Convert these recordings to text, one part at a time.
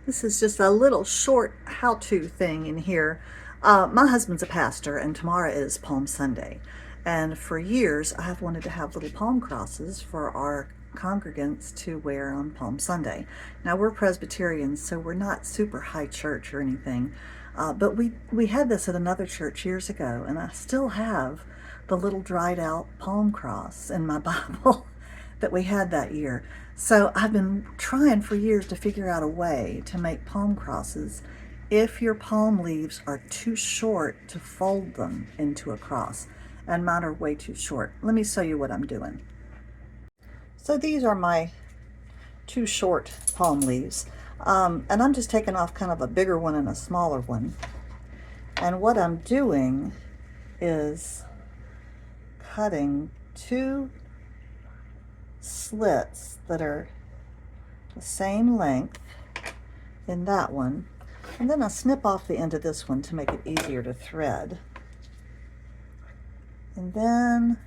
This is just a little short how-to thing in here. My husband's a pastor, and tomorrow is Palm Sunday. And for years, I've wanted to have little palm crosses for our congregants to wear on Palm Sunday. Now, we're Presbyterians, so we're not super high church or anything. But we had this at another church years ago, and I still have the little dried out palm cross in my Bible that we had that year. So I've been trying for years to figure out a way to make palm crosses if your palm leaves are too short to fold them into a cross, and mine are way too short. Let me show you what I'm doing. So these are my too short palm leaves, and I'm just taking off kind of a bigger one and a smaller one. And what I'm doing is cutting two slits that are the same length in that one, and then I snip off the end of this one to make it easier to thread. And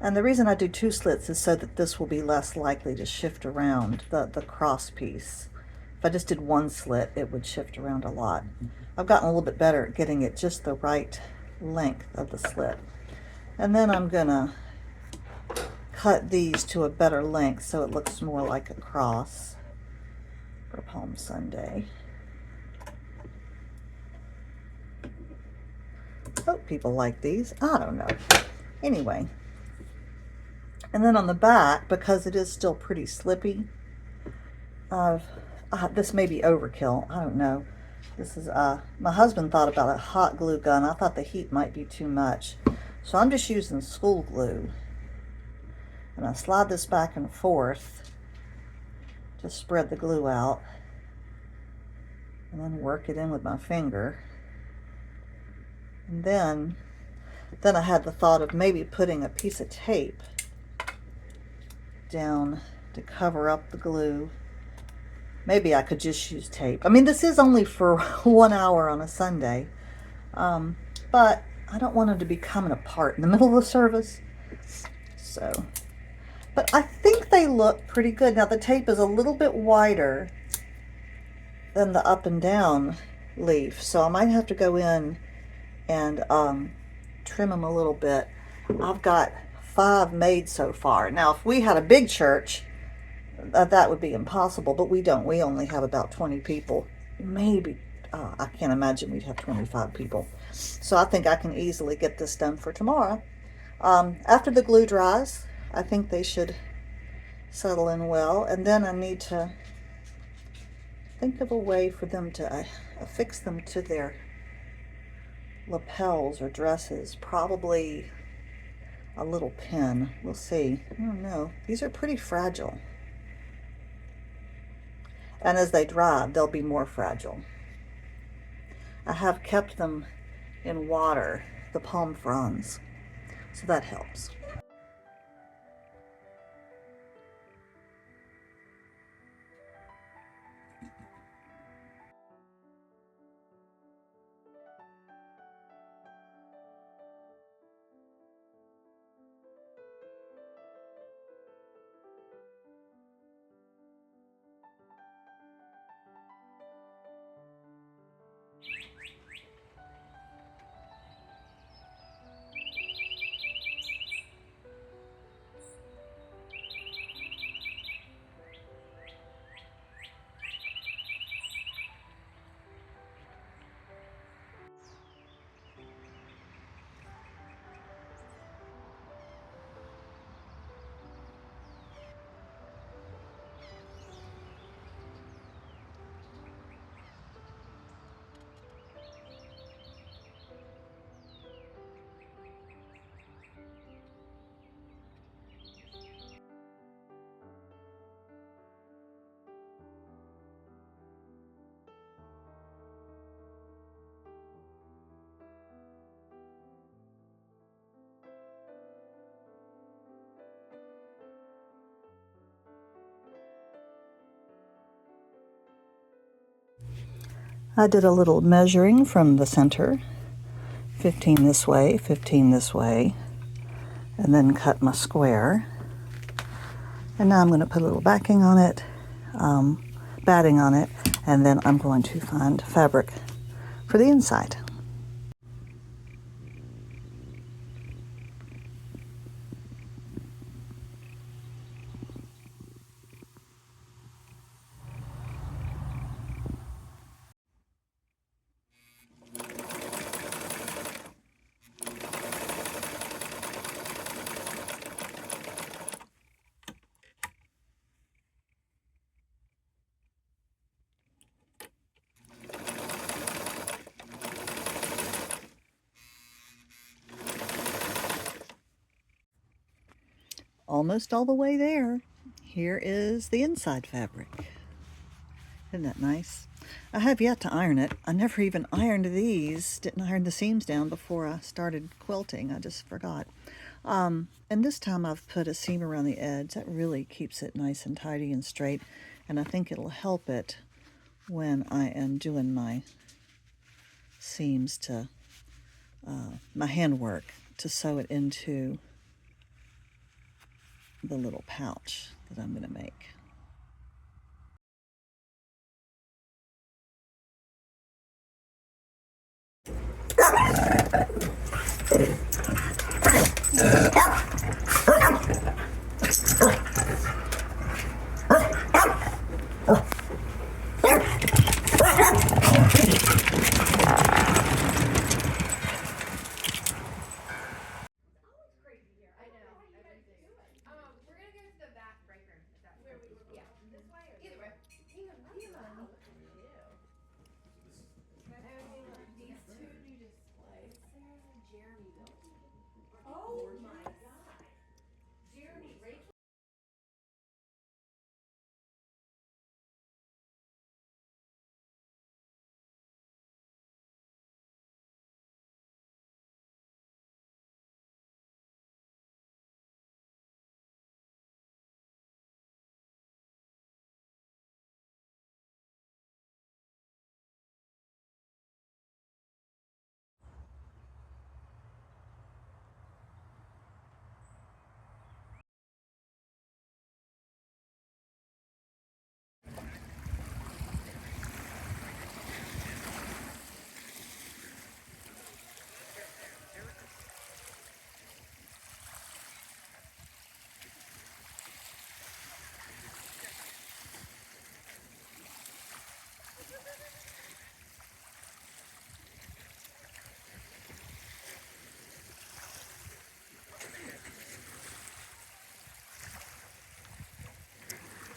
the reason I do two slits is so that this will be less likely to shift around the cross piece. If I just did one slit, it would shift around a lot. I've gotten a little bit better at getting it just the right length of the slit. And then I'm gonna cut these to a better length so it looks more like a cross for Palm Sunday. Hope people like these. I don't know. Anyway, and then on the back, because it is still pretty slippy, this may be overkill. I don't know. This is my husband thought about a hot glue gun. I thought the heat might be too much, so I'm just using school glue. And I slide this back and forth to spread the glue out, and then work it in with my finger. And then I had the thought of maybe putting a piece of tape down to cover up the glue. Maybe I could just use tape. I mean, this is only for 1 hour on a Sunday, but I don't want them to be coming apart in the middle of the service. So, but I think they look pretty good. Now, the tape is a little bit wider than the up and down leaf, so I might have to go in and trim them a little bit. I've got 5 made so far. Now, if we had a big church, that would be impossible, but we don't. We only have about 20 people. Maybe, I can't imagine we'd have 25 people. So I think I can easily get this done for tomorrow. After the glue dries, I think they should settle in well. And then I need to think of a way for them to affix them to their lapels or dresses. Probably a little pin. We'll see. I don't know. These are pretty fragile. And as they dry, they'll be more fragile. I have kept them in water, the palm fronds, so that helps. I did a little measuring from the center, 15 this way, 15 this way, and then cut my square. And now I'm going to put a little backing on it, batting on it, And then I'm going to find fabric for the inside. Almost all the way there. Here is the inside fabric. Isn't that nice? I have yet to iron it. I never even ironed these. Didn't iron the seams down before I started quilting. I just forgot. And this time I've put a seam around the edge. That really keeps it nice and tidy and straight. And I think it'll help it when I am doing my seams to, my handwork, to sew it into the little pouch that I'm going to make.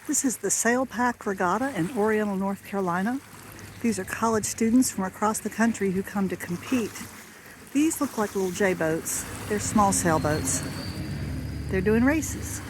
This is the Sail Pack Regatta in Oriental, North Carolina. These are college students from across the country who come to compete. These look like little J-boats. They're small sailboats. They're doing races.